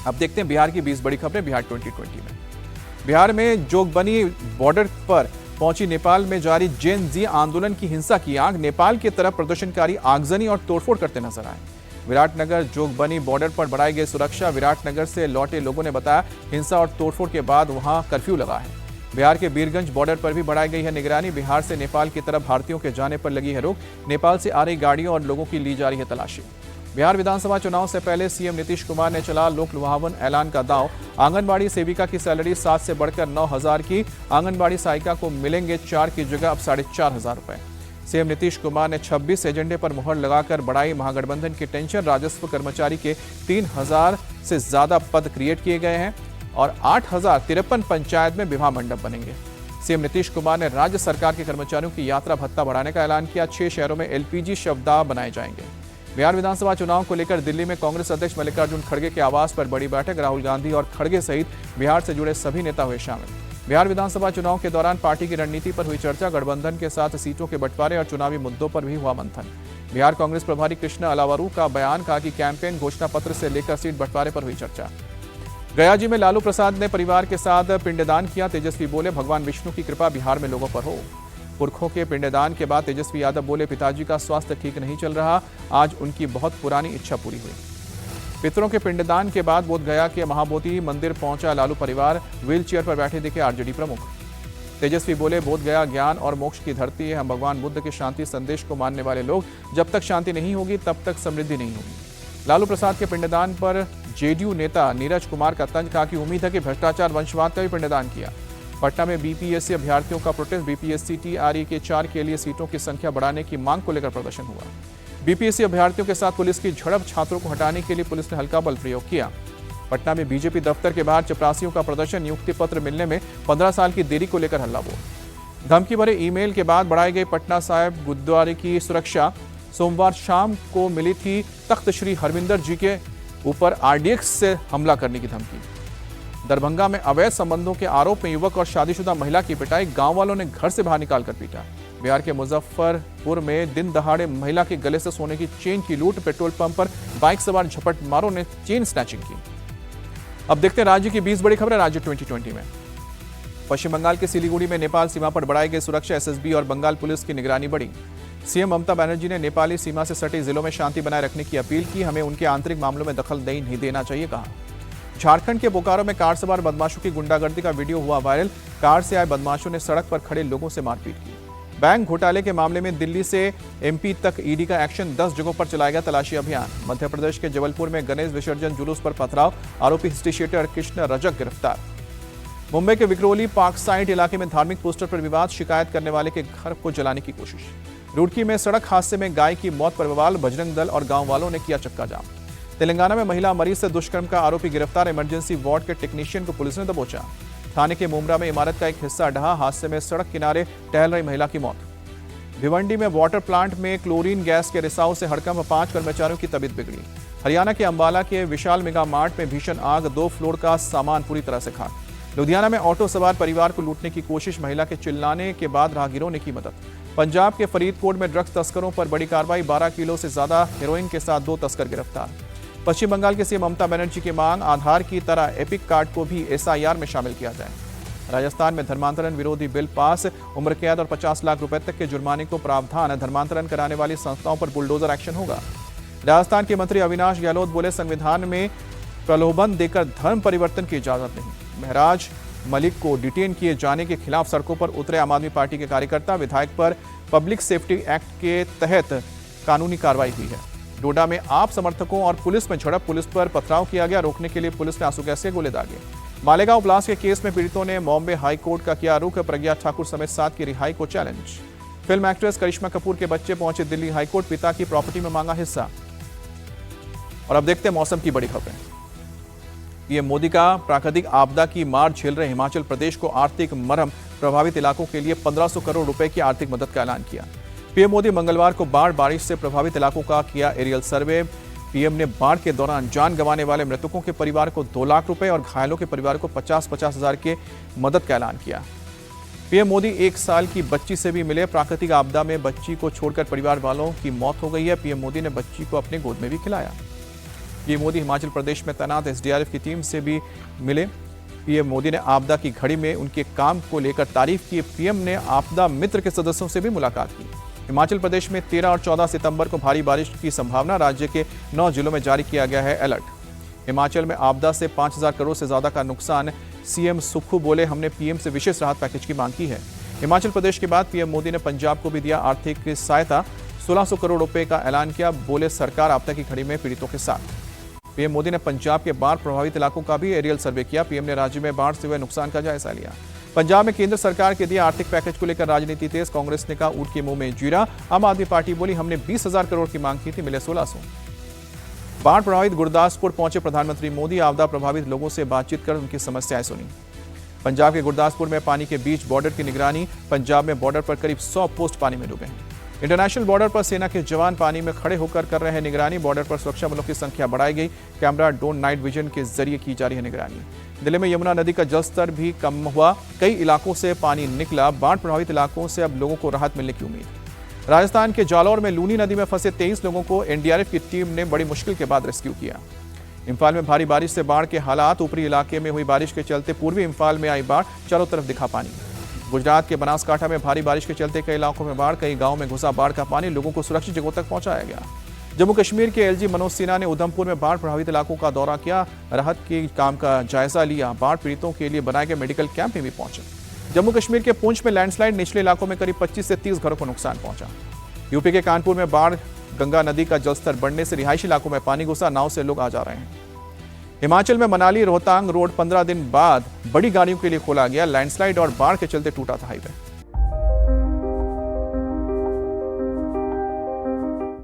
अब देखते हैं बिहार की 20 बड़ी खबरें बिहार 2020 में। बिहार में जोगबनी बॉर्डर पर पहुंची नेपाल में जारी जेन जी आंदोलन की हिंसा की आग। नेपाल की तरफ प्रदर्शनकारी आगजनी और तोड़फोड़ करते नजर आए। विराटनगर जोगबनी बॉर्डर पर बढ़ाई गई सुरक्षा। विराटनगर से लौटे लोगों ने बताया, हिंसा और तोड़फोड़ के बाद वहां कर्फ्यू लगा है। बिहार के बीरगंज बॉर्डर पर भी बढ़ाई गई है निगरानी। बिहार से नेपाल की तरफ भारतीयों के जाने पर लगी है रोक। नेपाल से आ रही गाड़ियों और लोगों की ली जा रही है तलाशी। बिहार विधानसभा चुनाव से पहले सीएम नीतीश कुमार ने चला लोक लुभावन ऐलान का दांव। आंगनबाड़ी सेविका की सैलरी 7 से बढ़कर 9,000 की। आंगनबाड़ी सहायिका को मिलेंगे 4 की जगह अब 4,500 रुपए। सीएम नीतीश कुमार ने 26 एजेंडे पर मुहर लगाकर बढ़ाई महागठबंधन की टेंशन। राजस्व कर्मचारी के 3,000 से ज्यादा पद क्रिएट किए गए हैं और 8,053 पंचायत में विवाह मंडप बनेंगे। सीएम नीतीश कुमार ने राज्य सरकार के कर्मचारियों की यात्रा भत्ता बढ़ाने का ऐलान किया। 6 शहरों में एलपीजी शवदाह बनाए जाएंगे। बिहार विधानसभा चुनाव को लेकर दिल्ली में कांग्रेस अध्यक्ष मल्लिकार्जुन खड़गे के आवास पर बड़ी बैठक। राहुल गांधी और खड़गे सहित बिहार से जुड़े सभी नेता हुए शामिल। बिहार विधानसभा चुनाव के दौरान पार्टी की रणनीति पर हुई चर्चा। गठबंधन के साथ सीटों के बंटवारे और चुनावी मुद्दों पर भी हुआ मंथन। बिहार कांग्रेस प्रभारी कृष्णा अलावरू का बयान, कहा कि कैंपेन घोषणा पत्र से लेकर सीट बंटवारे पर हुई चर्चा। गया जी में लालू प्रसाद ने परिवार के साथ पिंडदान किया। तेजस्वी बोले, भगवान विष्णु की कृपा बिहार में लोगों पर हो। पुरखों के पिंडदान के बाद तेजस्वी यादव बोले, पिताजी का स्वास्थ्य ठीक नहीं चल रहा, आज उनकी बहुत पुरानी इच्छा पूरी हुई। पितरों के पिंडदान के बाद बोधगया के महाबोधि मंदिर पहुंचा लालू परिवार। व्हील चेयर पर बैठे दिखे आरजेडी प्रमुख। तेजस्वी बोले, बोधगया ज्ञान और मोक्ष की धरती है। हम भगवान बुद्ध के शांति संदेश को मानने वाले लोग, जब तक शांति नहीं होगी तब तक समृद्धि नहीं होगी। लालू प्रसाद के पिंडदान पर जेडीयू नेता नीरज कुमार का तंज, कहा कि उम्मीद है कि भ्रष्टाचार वंशवाद का भी पिंडदान किया। पटना में बीपीएससी अभ्यर्थियों का प्रोटेस्ट। बीपीएससी टीआरई के 4 के लिए सीटों की संख्या बढ़ाने की मांग को लेकर प्रदर्शन हुआ। बीपीएससी अभ्यर्थियों के साथ पुलिस की झड़प। छात्रों को हटाने के लिए पुलिस ने हल्का बल प्रयोग किया। पटना में बीजेपी दफ्तर के बाहर चपरासियों का प्रदर्शन। नियुक्ति पत्र मिलने में 15 साल की देरी को लेकर हल्ला बोल। धमकी भरे ईमेल के बाद बढ़ाई गई पटना साहिब गुरुद्वारे की सुरक्षा। सोमवार शाम को मिली थी तख्त श्री हरविंदर जी के ऊपर आरडीएक्स से हमला करने की धमकी। दरभंगा में अवैध संबंधों के आरोप में युवक और शादीशुदा महिला की पिटाई। गांव वालों ने घर से बाहर निकालकर पीटा। बिहार के मुजफ्फरपुर में दिन दहाड़े महिला के गले से सोने की चेन की लूट। पेट्रोल पंप पर बाइक सवार झपटमारों ने चेन स्नैचिंग की। अब देखते हैं राज्य की 20 बड़ी खबरें राज्य 2020 में। पश्चिम बंगाल के सिलीगुड़ी में नेपाल सीमा पर बढ़ाई गई सुरक्षा। एसएसबी और बंगाल पुलिस की निगरानी बढ़ी। सीएम ममता बनर्जी ने नेपाली सीमा से सटे जिलों में शांति बनाए रखने की अपील की। हमें उनके आंतरिक मामलों में दखल नहीं देना चाहिए, कहा। झारखंड के बोकारो में कार सवार बदमाशों की गुंडागर्दी का वीडियो हुआ वायरल। कार से आए बदमाशों ने सड़क पर खड़े लोगों से मारपीट की। बैंक घोटाले के मामले में दिल्ली से एमपी तक ईडी का एक्शन। 10 जगहों पर चलाया गया तलाशी अभियान। मध्य प्रदेश के जबलपुर में गणेश विसर्जन जुलूस पर पथराव। आरोपी हिस्ट्री शीटर कृष्ण रजक गिरफ्तार। मुंबई के विक्रोली पार्क साइड इलाके में धार्मिक पोस्टर पर विवाद। शिकायत करने वाले के घर को जलाने की कोशिश। रुड़की में सड़क हादसे में गाय की मौत पर बवाल। बजरंग दल और गांव वालों ने किया चक्का जाम। तेलंगाना में महिला मरीज से दुष्कर्म का आरोपी गिरफ्तार। इमरजेंसी वार्ड के टेक्नीशियन को पुलिस ने दबोचा। थाने के मुमरा में इमारत का एक हिस्सा ढहा। हादसे में सड़क किनारे टहल रही महिला की मौत। भिवंडी में वाटर प्लांट में क्लोरीन गैस के रिसाव से हड़कंप। 5 कर्मचारियों की तबीयत बिगड़ी। हरियाणा के अंबाला के विशाल मेगा मार्ट में भीषण आग। 2 फ्लोर का सामान पूरी तरह से खाक। लुधियाना में ऑटो सवार परिवार को लूटने की कोशिश। महिला के चिल्लाने के बाद राहगीरों ने की मदद। पंजाब के फरीदकोट में ड्रग्स तस्करों पर बड़ी कार्रवाई। 12 किलो से ज्यादा हेरोइन के साथ 2 तस्कर गिरफ्तार। पश्चिम बंगाल के सीएम ममता बनर्जी की मांग, आधार की तरह एपिक कार्ड को भी एसआईआर में शामिल किया जाए। राजस्थान में धर्मांतरण विरोधी बिल पास। उम्र कैद और 50 लाख रुपए तक के जुर्माने को प्रावधान। धर्मांतरण कराने वाली संस्थाओं पर बुलडोजर एक्शन होगा। राजस्थान के मंत्री अविनाश गहलोत बोले, संविधान में प्रलोभन देकर धर्म परिवर्तन की इजाजत नहीं। महराज मलिक को डिटेन किए जाने के खिलाफ सड़कों पर उतरे आम आदमी पार्टी के कार्यकर्ता। विधायक पर पब्लिक सेफ्टी एक्ट के तहत कानूनी कार्रवाई हुई है। डोडा में आप समर्थकों और पुलिस में झड़प। पुलिस पर पथराव किया गया। रोकने के लिए पुलिस ने आंसू गैस के गोले दागे। मालेगांव ब्लास्ट के केस में पीड़ितों ने बॉम्बे हाई कोर्ट का किया रुख। प्रज्ञा ठाकुर समेत 7 की रिहाई को चैलेंज। फिल्म एक्ट्रेस करिश्मा कपूर के बच्चे पहुंचे दिल्ली हाई कोर्ट। पिता की प्रॉपर्टी में मांगा हिस्सा। और अब देखते हैं मौसम की बड़ी खबरें। पीएम मोदी का प्राकृतिक आपदा की मार झेल रहे हिमाचल प्रदेश को आर्थिक मरहम। प्रभावित इलाकों के लिए 1500 करोड़ रुपए की आर्थिक मदद का ऐलान किया। पीएम मोदी मंगलवार को बाढ़ बारिश से प्रभावित इलाकों का किया एरियल सर्वे। पीएम ने बाढ़ के दौरान जान गंवाने वाले मृतकों के परिवार को 2 लाख रुपए और घायलों के परिवार को 50-50 हजार के मदद का ऐलान किया। पीएम मोदी 1 साल की बच्ची से भी मिले। प्राकृतिक आपदा में बच्ची को छोड़कर परिवार वालों की मौत हो गई है। पीएम मोदी ने बच्ची को अपने गोद में भी खिलाया। पीएम मोदी हिमाचल प्रदेश में तैनात एसडीआरएफ की टीम से भी मिले। पीएम मोदी ने आपदा की घड़ी में उनके काम को लेकर तारीफ की। पीएम ने आपदा मित्र के सदस्यों से भी मुलाकात की। हिमाचल प्रदेश में 13 और 14 सितंबर को भारी बारिश की संभावना। राज्य के 9 जिलों में जारी किया गया है अलर्ट। हिमाचल में आपदा से 5000 करोड़ से ज्यादा का नुकसान। सीएम सुक्खू बोले, हमने पीएम से विशेष राहत पैकेज की मांग की है। हिमाचल प्रदेश के बाद पीएम मोदी ने पंजाब को भी दिया आर्थिक सहायता। 1600 करोड़ रुपए का ऐलान किया। बोले, सरकार आपदा की घड़ी में पीड़ितों के साथ। पीएम मोदी ने पंजाब के बाढ़ प्रभावित इलाकों का भी एरियल सर्वे किया। पीएम ने राज्य में बाढ़ से हुए नुकसान का जायजा लिया। पंजाब में केंद्र सरकार के दिए आर्थिक पैकेज को लेकर राजनीति तेज। कांग्रेस ने कहा, ऊंट के मुंह में जीरा। आम आदमी पार्टी बोली, हमने 20,000 करोड़ की मांग की थी, मिले 1600। बाढ़ प्रभावित गुरदासपुर पहुंचे प्रधानमंत्री मोदी। आपदा प्रभावित लोगों से बातचीत कर उनकी समस्याएं सुनी। पंजाब के गुरदासपुर में पानी के बीच बॉर्डर की निगरानी। पंजाब में बॉर्डर पर करीब 100 पोस्ट पानी में डूबे हैं। इंटरनेशनल बॉर्डर पर सेना के जवान पानी में खड़े होकर कर रहे हैं निगरानी। बॉर्डर पर सुरक्षा बलों की संख्या बढ़ाई गई। कैमरा, ड्रोन, नाइट विजन के जरिए की जा रही है निगरानी। दिल्ली में यमुना नदी का जलस्तर भी कम हुआ। कई इलाकों से पानी निकला। बाढ़ प्रभावित इलाकों से अब लोगों को राहत मिलने की उम्मीद। राजस्थान के जालौर में लूनी नदी में फंसे 23 लोगों को एनडीआरएफ की टीम ने बड़ी मुश्किल के बाद रेस्क्यू किया। इंफाल में भारी बारिश से बाढ़ के हालात। ऊपरी इलाके में हुई बारिश के चलते पूर्वी इंफाल में आई बाढ़। चारों तरफ दिखा पानी। गुजरात के बनासकांठा में भारी बारिश के चलते कई इलाकों में बाढ़। कई गांवों में घुसा बाढ़ का पानी। लोगों को सुरक्षित जगहों तक पहुंचाया गया। जम्मू कश्मीर के एलजी मनोज सिन्हा ने उधमपुर में बाढ़ प्रभावित इलाकों का दौरा किया। राहत के काम का जायजा लिया। बाढ़ पीड़ितों के लिए बनाए गए मेडिकल कैंप में भी पहुंचे। जम्मू कश्मीर के पुंछ में लैंडस्लाइड। निचले इलाकों में करीब 25 से 30 घरों को नुकसान पहुंचा। यूपी के कानपुर में बाढ़। गंगा नदी का जलस्तर बढ़ने से रिहायशी इलाकों में पानी घुसा। नाव से लोग आ जा रहे हैं। हिमाचल में मनाली रोहतांग रोड 15 दिन बाद बड़ी गाड़ियों के लिए खोला गया। लैंडस्लाइड और बाढ़ के चलते टूटा था हाईवे।